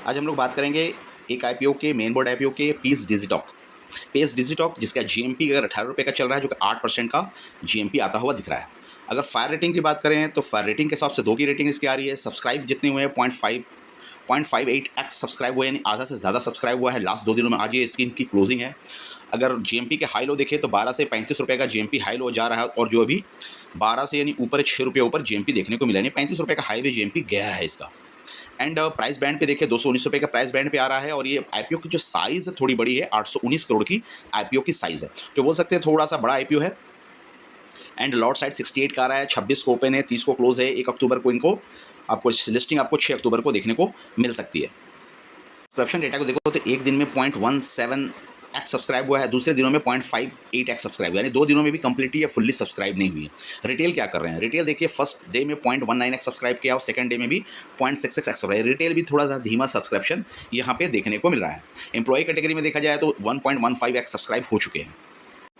आज हम लोग बात करेंगे एक आईपीओ के, मेन बोर्ड आईपीओ के, पीस डिजिटॉक। पीस डिजिटॉक जिसका जीएमपी अगर 18 रुपये का चल रहा है, जो कि 8% का जीएमपी आता हुआ दिख रहा है। अगर फायर रेटिंग की बात करें तो फायर रेटिंग के हिसाब से 2 की रेटिंग इसकी आ रही है। सब्सक्राइब जितने हुए हैं 0.58x सब्सक्राइब हुए, यानी आधा से ज़्यादा सब्सक्राइब हुआ है लास्ट 2 दिनों में। आज ये इसकी इनकी क्लोजिंग है। अगर जीएमपी के हाई लो देखें तो 12 से 35 रुपये का जीएमपी हाई लो जा रहा है, और जो अभी 12 से यानी ऊपर 6 रुपये ऊपर जीएमपी देखने को मिला, यानी 35 रुपये का हाई भी जीएमपी गया है इसका। एंड प्राइस बैंड पे देखिए 219 रुपये का प्राइस बैंड पे आ रहा है, और ये आईपीओ की जो साइज़ है थोड़ी बड़ी है, 819 करोड़ की आईपीओ की साइज़ है, जो बोल सकते हैं थोड़ा सा बड़ा आईपीओ है। एंड लॉट साइड 68 का आ रहा है, 26 को ओपन है, 30 को क्लोज है। 1 अक्टूबर को इनको आपको लिस्टिंग आपको 6 अक्टूबर को देखने को मिल सकती है। सब्सक्रिप्शन डेटा को देखो तो एक दिन में 0.17x सब्सक्राइब हुआ है, दूसरे दिनों में 0.58x सब्सक्राइब, यानी 2 दिनों में भी कंप्लीटली या फुल्ली सब्सक्राइब नहीं हुई है। रिटेल क्या कर रहे हैं? रिटेल देखिए फर्स्ट डे में 0.19x सब्सक्राइब किया और सेकंड डे में भी 0.66x सब्सक्राइब। रिटेल भी थोड़ा सा धीमा सब्सक्रिप्शन यहाँ पे देखने को मिल रहा है। एम्प्लॉय कैटेगरी में देखा जाए तो 1.15x सब्सक्राइब हो चुके हैं।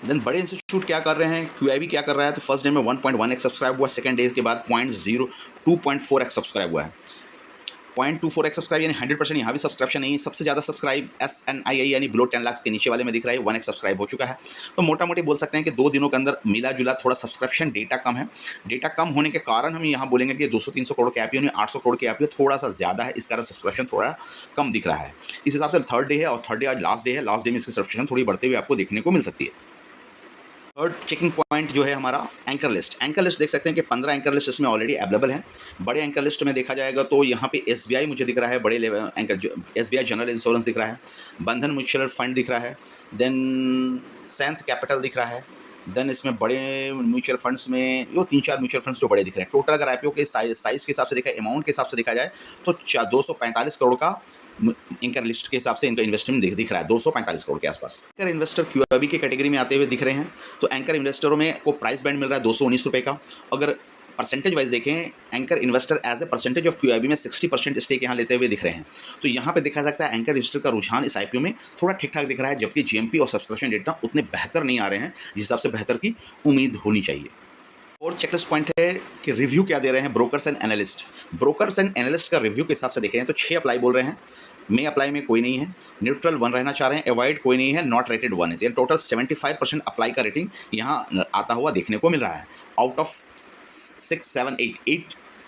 देन बड़े इंस्टीट्यूट क्या कर रहे हैं? क्यूआईबी क्या कर रहा है? तो फर्स्ट डे में 1.1x सब्सक्राइब हुआ, सेकंड डे के बाद 2.4x सब्सक्राइब हुआ है। 0.24x सब्सक्राइब यानी 100% यहाँ भी सब्सक्रिप्शन नहीं है। सबसे ज़्यादा सब्सक्राइब SNII यानी बिलो 10 लाख के नीचे वाले में दिख रहा है, 1x सब्सक्राइब हो चुका है। तो मोटा मोटी बोल सकते हैं कि 2 दिनों के अंदर मिला जुला थोड़ा सब्सक्रिप्शन डेटा कम है। डेटा कम होने के कारण हम यहाँ बोलेंगे कि 200-300 करोड़ के आईपीओ नहीं, 800 करोड़ के आईपीओ थोड़ा सा ज़्यादा है, इस कारण सब्सक्रिप्शन थोड़ा कम दिख रहा है। इस हिसाब से थर्ड डे है, और थर्ड डे आज लास्ट डे है। लास्ट डे में इसकी सब्सक्रिप्शन थोड़ी बढ़ते हुए आपको देखने को मिल सकती है। थर्ड चेकिंग पॉइंट जो है हमारा एंकर लिस्ट। एंकर लिस्ट देख सकते हैं कि 15 एंकर लिस्ट इसमें ऑलरेडी अवेलेबल है। बड़े एंकर लिस्ट में देखा जाएगा तो यहाँ पे एसबीआई मुझे दिख रहा है, बड़े level anchor SBI general insurance दिख रहा है, बंधन म्यूचुअल फंड दिख रहा है, देन सेंथ कैपिटल दिख रहा है। देन इसमें बड़े म्यूचुअल फंड्स में वो 3-4 म्यूचुअल फंड्स जो बड़े दिख रहे हैं। टोटल अगर आईपीओ के साइज के हिसाब से देखा, अमाउंट के हिसाब से देखा जाए तो 245 करोड़ का एंकर लिस्ट के हिसाब से इनका इन्वेस्टमेंट दिख रहा है, 245 करोड़ के आसपास। एंकर इन्वेस्टर क्यूआईबी की कैटेगरी में आते हुए दिख रहे हैं। तो एंकर इन्वेस्टरों में को प्राइस बैंड मिल रहा है 219 रुपये का। अगर परसेंटेज वाइज देखें, anchor investor as a percentage of QIB में 60% स्टेक यहाँ लेते हुए दिख रहे हैं। तो यहाँ पे देखा सकता है एंकर इन्वेस्टर का रुझान इस आईपीओ में थोड़ा ठीक ठाक दिख रहा है, जबकि जीएमपी और सब्सक्रिप्शन डेटा उतने बेहतर नहीं आ रहे हैं जिस हिसाब से बेहतर की उम्मीद होनी चाहिए। और चेकलिस्ट पॉइंट है कि रिव्यू क्या दे रहे हैं brokers and analyst. Brokers and analyst का रिव्यू के हिसाब से देखें तो 6 अप्लाई बोल रहे हैं, में अप्लाई में कोई नहीं है, न्यूट्रल 1 रहना चाह रहे हैं, अवॉइड कोई नहीं है, नॉट रेटेड 1 है। यानी टोटल 75% अप्लाई का रेटिंग यहाँ आता हुआ देखने को मिल रहा है, आउट ऑफ 6, 7,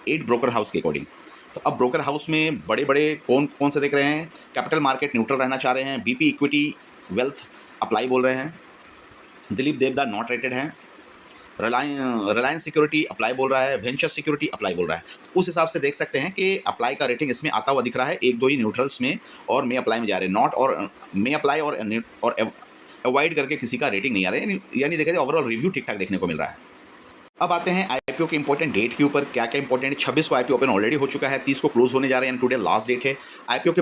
8 ब्रोकर हाउस के अकॉर्डिंग। तो अब ब्रोकर हाउस में बड़े बड़े कौन से देख रहे हैं? कैपिटल मार्केट न्यूट्रल रहना चाह रहे हैं, बीपी इक्विटी वेल्थ अप्लाई बोल रहे हैं, दिलीप देवदा नॉट रेटेड हैं, रिलायंस सिक्योरिटी अप्लाई बोल रहा है, वेंचर सिक्योरिटी अप्लाई बोल रहा है। तो उस हिसाब से देख सकते हैं कि अप्लाई का रेटिंग इसमें आता हुआ दिख रहा है। 1-2 ही न्यूट्रल्स में और मे अप्लाई में जा रहे हैं, नॉट और मे अप्लाई और अवॉइड करके किसी का रेटिंग नहीं आ रहा है। यानी देखा जाए ओवरऑल रिव्यू ठीक ठाक देखने को मिल रहा है। अब आते हैं आईपीओ के इंपॉर्टेंट डेट के ऊपर। क्या क्या इंपॉर्टेंट है? 26 को आईपीओ ओपन ऑलरेडी हो चुका है, 30 को क्लोज होने जा रहे हैं, टुडे लास्ट डेट है। आईपीओ के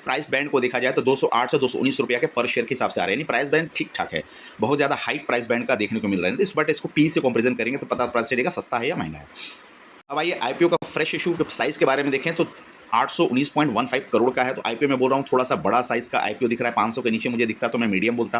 प्राइस बैंड को देखा जाए तो 208 से 219 रुपये के पर शेयर के हिसाब से आ रहे हैं, यानी प्राइस बैंड ठीक ठाक है, बहुत ज़्यादा हाई प्राइस बैंड का देखने को मिल रहा है। तो इस बट इसको पी से कंपेरिजन करेंगे तो पता चलेगा सस्ता है या महंगा है। अब आइए आईपीओ का फ्रेश इशू के साइज़ के बारे में देखें तो 819.15 करोड़ का है। तो आईपीओ में बोल रहा हूँ थोड़ा सा बड़ा साइज़ का आईपीओ दिख रहा है। 500 के नीचे मुझे दिखता तो मैं मीडियम बोलता,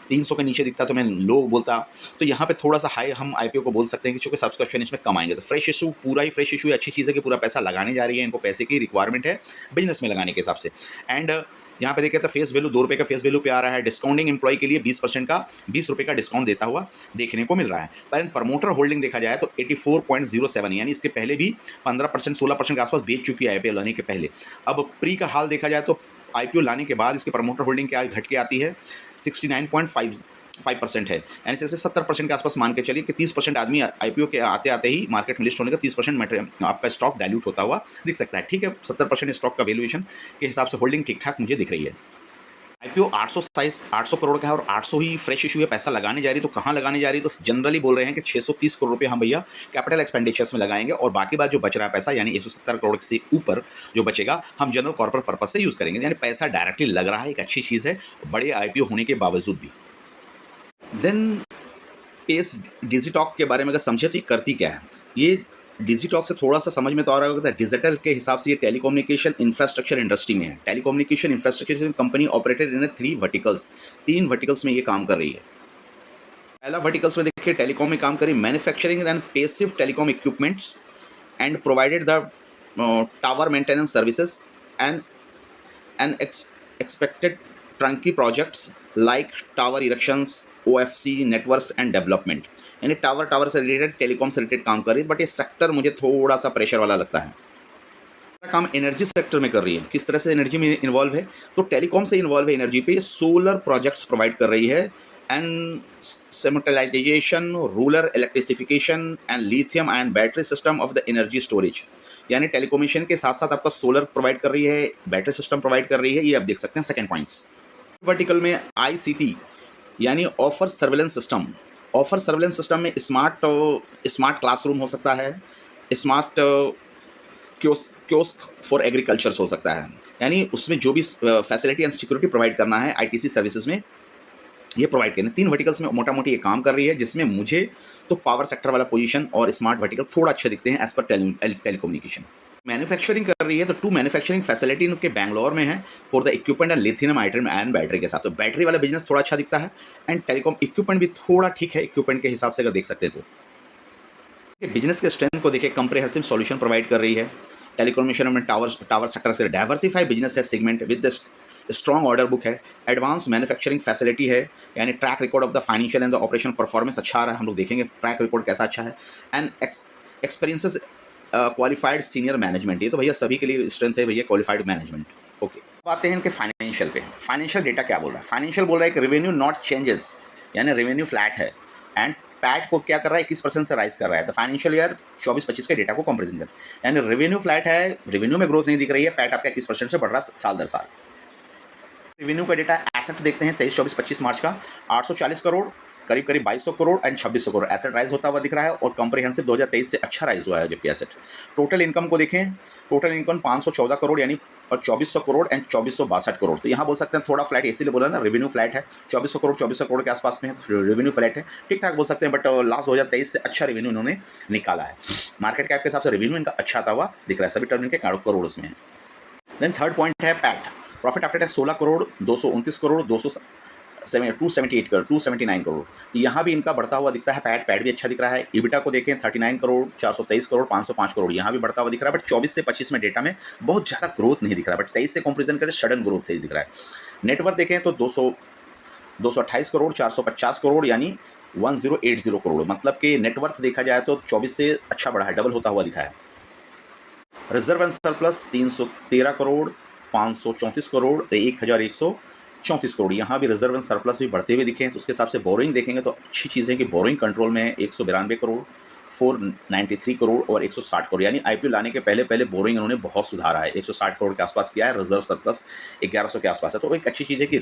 300 के नीचे दिखता तो मैं लो बोलता। तो यहाँ पे थोड़ा सा हाई हम आईपीओ को बोल सकते हैं कि चूँकि सब्सक्रिप्शन इसमें कम आएंगे। तो फ्रेश इशू, पूरा ही फ्रेश इशू है, अच्छी चीज़ है कि पूरा पैसा लगाने जा रही है, इनको पैसे की रिक्वायरमेंट है बिजनेस में लगाने के हिसाब से। एंड यहाँ पे देखें तो फेस वैल्यू 2 रुपये का फेस वैल्यू पे आ रहा है। डिस्काउंटिंग एम्प्लॉय के लिए 20% का 20 रुपये का डिस्काउंट देता हुआ देखने को मिल रहा है। पर प्रमोटर होल्डिंग देखा जाए तो 84.07, यानी इसके पहले भी 15% 16% के आसपास बेच चुकी है आईपीओ लाने के पहले। अब प्री का हाल देखा जाए तो आईपीओ लाने के बाद इसके प्रमोटर होल्डिंग क्या घट के आती है, 69.5% है, यानी से 70% के आसपास मान के चलिए कि 30% आदमी आईपीओ के आते आते ही मार्केट में लिस्ट होने का 30% आपका स्टॉक डाइल्यूट होता हुआ दिख सकता है। ठीक है, 70% स्टॉक का वैल्यूएशन के हिसाब से होल्डिंग ठीक ठाक मुझे दिख रही है। आईपीओ 800 साइज 800 करोड़ का है और 800 ही फ्रेश इशू है, पैसा लगाने जा रही है। तो कहाँ लगाने जा रही है? तो जनरली बोल रहे हैं कि 630 करोड़ रुपये हम भैया कैपिटल एक्सपेंडिचर्स में लगाएंगे, और बाकी बात जो बच रहा है पैसा यानी 170 करोड़ से ऊपर जो बचेगा हम जनरल कॉर्पोरेट पर्पज से यूज़ करेंगे। यानी पैसा डायरेक्टली लग रहा है, एक अच्छी चीज़ है बड़े आईपीओ होने के बावजूद भी। देन पेस डिजिटॉक के बारे में अगर समझे तो ये करती क्या है? ये डिजिटॉक से थोड़ा सा समझ में तो आ रहा होगा, डिजिटल के हिसाब से ये टेलीकम्युनिकेशन इंफ्रास्ट्रक्चर इंडस्ट्री में है। Telecommunication infrastructure company operated in 3 verticals, 3 verticals में ये काम कर रही है। पहला वर्टिकल्स में देखिए टेलीकॉम में काम करी, manufacturing and passive telecom equipments and provided the tower maintenance services and and expected turnkey projects like tower erections, OFC networks and development, यानी टावर से रिलेटेड, टेलीकॉम से रिलेटेड काम कर रही है, बट ये सेक्टर मुझे थोड़ा सा प्रेशर वाला लगता है। काम एनर्जी सेक्टर में कर रही है, किस तरह से एनर्जी में इन्वॉल्व है, तो टेलीकॉम से इन्वॉल्व है एनर्जी पे, सोलर प्रोजेक्ट्स प्रोवाइड कर रही है and simultanisation, rural electrification and lithium ion battery system of the energy storage, यानी टेलीकॉम्युनिकेशन के साथ साथ आपका सोलर प्रोवाइड कर रही है, बैटरी सिस्टम प्रोवाइड कर रही है, ये आप देख सकते हैं सेकेंड पॉइंट्स। वर्टिकल में आईसीटी यानी offer surveillance system, offer surveillance system में स्मार्ट क्लासरूम हो सकता है, स्मार्ट क्योस्क फॉर एग्रीकल्चर हो सकता है, यानी उसमें जो भी फैसिलिटी एंड सिक्योरिटी प्रोवाइड करना है आईटीसी सर्विसेज में ये प्रोवाइड करें। 3 वर्टिकल्स में मोटा मोटी ये काम कर रही है, जिसमें मुझे तो पावर सेक्टर वाला पोजीशन और स्मार्ट वर्टिकल थोड़ा अच्छे दिखते हैं एज पर टेलीकम्युनिकेशन। मैन्युफैक्चरिंग कर रही है तो 2 मैन्युफैक्चरिंग फैसिलिटी उनके बैंगलोर में है for the equipment and lithium ion battery के साथ, तो बैटरी वाला बिजनेस थोड़ा अच्छा दिखता है एंड टेलीकॉम इक्विपमेंट भी थोड़ा ठीक है, इक्विपमेंट के हिसाब से अगर देख सकते हैं तो बिजनेस के स्ट्रेंथ को देखिए, कंप्रिहेंसिव सॉल्यूशन प्रोवाइड कर रही है टेलीकम्युनिकेशन में, टावर सेक्टर से डाइवर्सिफाइड बिजनेस है segment with the strong order book है, एडवांस मैन्युफैक्चरिंग फैसिलिटी है, यानी track record of the financial and the operation performance अच्छा आ रहा है, हम लोग देखेंगे ट्रैक रिकॉर्ड कैसा अच्छा है, and experiences qualified senior management, ये तो भैया सभी के लिए स्ट्रेंथ है भैया, क्वालिफाइड मैनेजमेंट। ओके, अब आते हैं इनके फाइनेंशियल पे। फाइनेंशियल डेटा क्या बोल रहा है, फाइनेंशियल बोल रहा है कि रेवेन्यू नॉट चेंजेस, यानी रेवेन्यू फ्लैट है एंड पैट को क्या कर रहा है 21% से राइज कर रहा है, तो फाइनेंशियल ईयर 24-25 के डेटा को कंपेरिजन कर, यानी रेवेन्यू फ्लैट है, रेवेन्यू में ग्रोथ नहीं दिख रही है, पैट आपका 21% से बढ़ रहा है साल दर साल। रेवेन्यू का डेटा एसेट देखते हैं 23-24-25 मार्च का 840 करोड़, करीब 2200 crore and 2600 crore asset rise होता हुआ दिख रहा है, और कंप्रिहेंसिव 2023 से अच्छा राइज हुआ है जबकि एसेट। टोटल इनकम को देखें, टोटल इनकम 514 करोड़ यानी और 2400 करोड़ एंड 2462 करोड़, तो यहाँ बोल सकते हैं थोड़ा फ्लैट, इसीलिए बोला ना रेवेन्यू फ्लैट है, 2400 करोड़ के आसपास में है, तो रेवेन्यू फ्लैट है, ठीक ठाक बोल सकते हैं, बट लास्ट 2023 से अच्छा रेवेन्यू इन्होंने निकाला है, मार्केट कैप के हिसाब से रेवेन्यू इनका अच्छा आता हुआ दिख रहा है, सभी टर्म इनके करोड़ उसमें है। देन थर्ड पॉइंट है PAT, profit after tax 16 crore 229 crore 278 crore 279 crore, तो यहाँ भी इनका बढ़ता हुआ दिखता है, पैट भी अच्छा दिख रहा है। ईबिटा को देखें 39 करोड़ 423 करोड़ 505 करोड़, यहाँ भी बढ़ता हुआ दिख रहा है, बट 24 से 25 में डेटा में बहुत ज़्यादा ग्रोथ नहीं दिख रहा है, बट 23 से कंपेरिजन करें सडन ग्रोथ से दिख रहा है। नेटवर्थ देखें तो 228 करोड़ 450 करोड़ यानी 1080 करोड़, मतलब कि नेटवर्थ देखा जाए तो 24 से अच्छा बढ़ा है, डबल होता हुआ दिखा है। Reserve and surplus 313 crore 534 crore 1134 crore, यहाँ भी रिजर्व एंड सरप्लस भी बढ़ते हुए दिखे हैं, तो उसके हिसाब से बोरिंग देखेंगे तो अच्छी चीज़ है कि बोरिंग कंट्रोल में है, 192 करोड़ 493 करोड़ और 160 करोड़, यानी आईपीओ लाने के पहले बोरिंग इन्होंने बहुत सुधारा है, 160 करोड़ के आसपास किया है, रिजर्व सरप्लस 1100 के आसपास है, तो एक अच्छी चीज़ है कि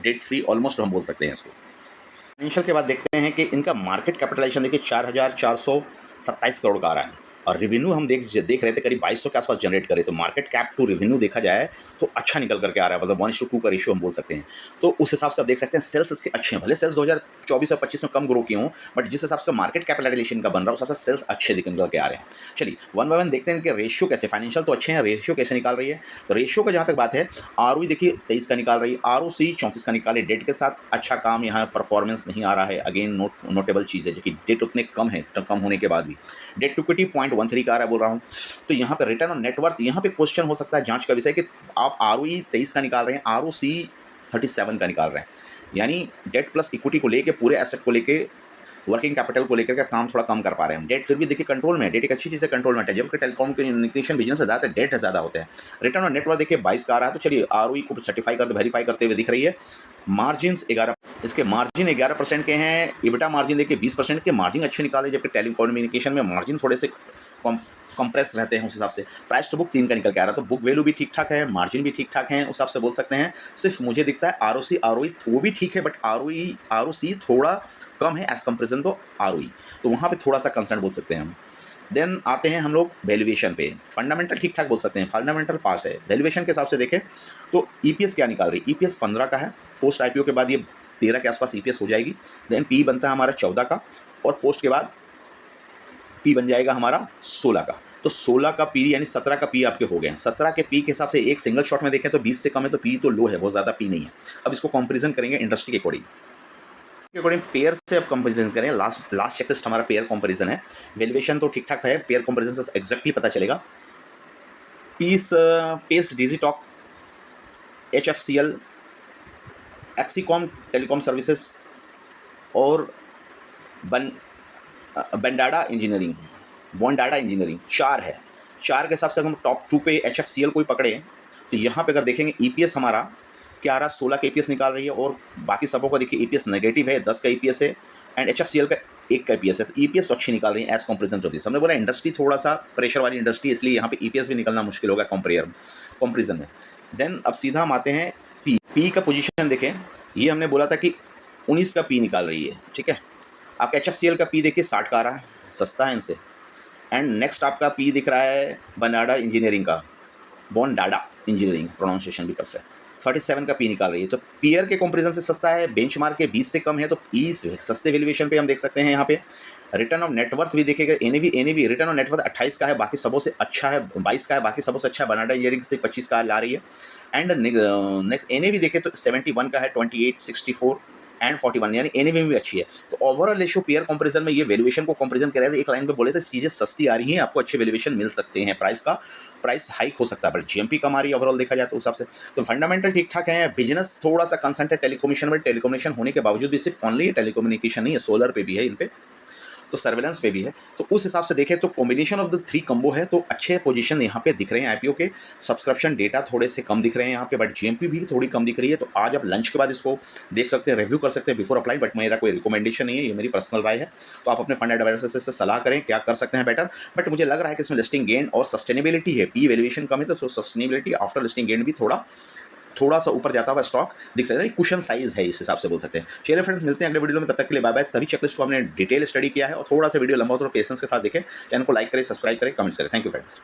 डेट फ्री ऑलमोस्ट हम बोल सकते हैं इसको। फाइनेंशियल के बाद देखते हैं कि इनका मार्केट कैपिटलाइजेशन देखिए 4427 करोड़ का आ रहा है, और रेवेन्यू हम देख रहे थे करीब 2200 के आसपास जनरेट करे, तो मार्केट कैप टू रेवेन्यू देखा जाए तो अच्छा निकल करके आ रहा है, मतलब 1:2 का रेशियो हम बोल सकते हैं, तो उस हिसाब से आप देख सकते हैं सेल्स इसके अच्छे हैं, भले सेल्स 2024 और 25 में कम ग्रो किए हों, बट जिस हिसाब से मार्केट कैपिटलाइजेशन का बन रहा है उस हिसाब से सेल्स अच्छे निकल के आ रहे हैं। चलिए वन बाय वन देखते हैं इनके रेशियो कैसे, फाइनेंशियल तो अच्छे हैं, रेशियो कैसे निकाल रही है, तो रेशियो का जहाँ तक बात है ROE देखिए 23 का निकाल रही है, ROC 34 का निकाले, डेट के साथ अच्छा काम यहाँ परफॉर्मेंस नहीं आ रहा है, अगेन नोटेबल चीज़ है जो कि डेट उतने कम है, कम होने के बाद भी डेट टू इक्विटी 0.13 का आ रहा है बोल रहा हूँ। तो यहाँ पे रिटर्न ऑन नेटवर्थ, यहाँ पे क्वेश्चन हो सकता है जांच का विषय कि आप ROE 23 का निकाल रहे हैं, ROC 37 का निकाल रहे हैं, यानी डेट प्लस इक्विटी को लेके, पूरे एसेट को लेके, वर्किंग कैपिटल को लेकर के काम थोड़ा कम कर पा रहे हैं। डेट फिर भी देखिए कंट्रोल में, डेट एक अच्छी चीज़ है, कंट्रोल में है, जबकि टेलीकॉम कम्युनिकेशन बिजनेस से ज़्यादा डेट ज़्यादा होते हैं। रिटर्न ऑन नेटवर्थ देखिए 22 का आ रहा है, तो चलिए ROE को सर्टिफाई करते वेरीफाई करते हुए दिख रही है। मार्जिन 11, इसके मार्जिन 11% के हैं, इबिटा मार्जिन देखिए 20% के, मार्जिन अच्छे निकाले, जबकि टेलीकम्युनिकेशन में मार्जिन थोड़े से कंप्रेस रहते हैं, उस हिसाब से प्राइस टू बुक 3 का निकल के आ रहा है, तो बुक वैल्यू भी ठीक ठाक है, मार्जिन भी ठीक ठाक है, उस हिसाब से बोल सकते हैं। सिर्फ मुझे दिखता है ROC ROE वो भी ठीक है, बट ROC थोड़ा कम है एज कंपेरिजन तो ROE, तो वहाँ पे थोड़ा सा कंसर्न बोल सकते हैं हम। देन आते हैं हम लोग वैल्यूएशन पे, फंडामेंटल ठीक ठाक बोल सकते हैं, फंडामेंटल पास है। वैल्यूएशन के हिसाब से देखें तो EPS क्या निकाल रही है, EPS 15 का है, पोस्ट IPO के बाद ये 13 के आसपास EPS हो जाएगी। देन P बनता है हमारा 14 का, और पोस्ट के बाद P बन जाएगा हमारा 16 का, तो 16 का P यानी 17 का P आपके हो गए हैं। 17 के P के हिसाब से एक सिंगल शॉट में देखें तो 20 से कम है, तो P तो लो है, बहुत ज़्यादा P नहीं है। अब इसको कंपैरिजन करेंगे इंडस्ट्री के अकॉर्डिंग पेयर से अब कंपैरिजन करें, लास्ट चेकलिस्ट हमारा पेयर कंपैरिजन है। वैल्यूएशन तो ठीक ठाक है, पेयर कंपैरिजन से एग्जैक्टली पता चलेगा। पेस डिजिटॉक HFCL, एक्सीकॉम टेलीकॉम सर्विसेज और बंडाडा इंजीनियरिंग, बॉन्डाडा इंजीनियरिंग, 4 है। 4 के हिसाब से अगर हम टॉप 2 पे HFCL कोई पकड़े तो यहाँ पे अगर देखेंगे EPS हमारा 11-16 का EPS निकाल रही है और बाकी सबों का देखिए EPS नेगेटिव है, 10 का EPS है एंड HFCL का 1 का EPS है। तो EPS तो अच्छी निकाल रही है एज कंपेरिजन टू दिस। हमने बोला इंडस्ट्री थोड़ा सा प्रेशर वाली इंडस्ट्री, इसलिए यहाँ पे EPS भी निकलना मुश्किल होगा कंपेरिजन में। देन अब सीधा हम आते हैं P का पोजीशन देखें, ये हमने बोला था कि 19 का P निकाल रही है, ठीक है। आपका HFCL का P देखिए 60 का आ रहा है, सस्ता है इनसे। एंड नेक्स्ट आपका P दिख रहा है बनाडा इंजीनियरिंग का, बॉन्डाडा इंजीनियरिंग, प्रोनाउंसिएशन भी परफेक्ट, 37 का P निकाल रही है। तो पीयर के कंपैरिजन से सस्ता है, बेंचमार्क के 20 से कम है, तो इस सस्ते वैल्यूएशन पे हम देख सकते हैं। यहाँ पे रिटर्न ऑफ नेटवर्थ भी देखेगा, एनएवी रिटर्न ऑफ नेटवर्थ 28 का है, बाकी सबों से अच्छा है, 22 का है, बाकी सबों से अच्छा है, बनाडा इंजीनियरिंग से 25 का ला रही है। एंड नेक्स्ट एनएवी देखे तो 71 का है, 28, 64 एंड 41, यानी एनएवी में भी अच्छी है। तो ओवरऑल रेशियो पीयर कंपैरिजन में ये वैल्यूएशन को कंपैरिजन कर रहे थे, एक लाइन पे बोले थे चीज़ें सस्ती आ रही हैं, आपको अच्छे वैल्यूएशन मिल सकते हैं, प्राइस हाइक हो सकता है, बट जीएमपी कम आ रही है ओवरऑल देखा जाए तो उस हिसाब से। तो फंडामेंटल ठीक ठाक है। बिजनेस थोड़ा सा कंसर्न है टेलीकम्युनिकेशन में, टेलीकम्युनिकेशन होने के बावजूद भी सिर्फ ऑनली टेलीकम्युनिकेशन नहीं है, सोलर पे भी है, इन पे तो सर्वेलेंस पे भी है। तो उस हिसाब से देखें तो कॉम्बिनेशन ऑफ द 3 कम्बो है, तो अच्छे पोजीशन यहाँ पे दिख रहे हैं आईपीओ के। सब्सक्रिप्शन डेटा थोड़े से कम दिख रहे हैं यहाँ पे, बट जीएमपी भी थोड़ी कम दिख रही है। तो आज आप लंच के बाद इसको देख सकते हैं, रिव्यू कर सकते हैं बिफोर अप्लाई, बट मेरा कोई रिकमेंडेशन नहीं है, ये मेरी पर्सनल राय है। तो आप अपने फंड एडवाइजर से सलाह करें क्या कर सकते हैं बेटर। बट मुझे लग रहा है कि इसमें लिस्टिंग गेन और सस्टेनेबिलिटी है, पी वैल्यूएशन कम है तो सस्टेनेबिलिटी आफ्टर लिस्टिंग गेन भी थोड़ा सा ऊपर जाता हुआ स्टॉक दिख सकता है, कुशन साइज है इस हिसाब से बोल सकते हैं। चलिए फ्रेंड्स, मिलते हैं अगले वीडियो में, तब तक के लिए बाय बाय। सभी चेकलिस्ट को हमने डिटेल स्टडी किया है और थोड़ा सा वीडियो लंबा हो तो पेशेंस के साथ देखें। चैनल को लाइक करें, सब्सक्राइब करें, कमेंट्स करें। Thank you friends.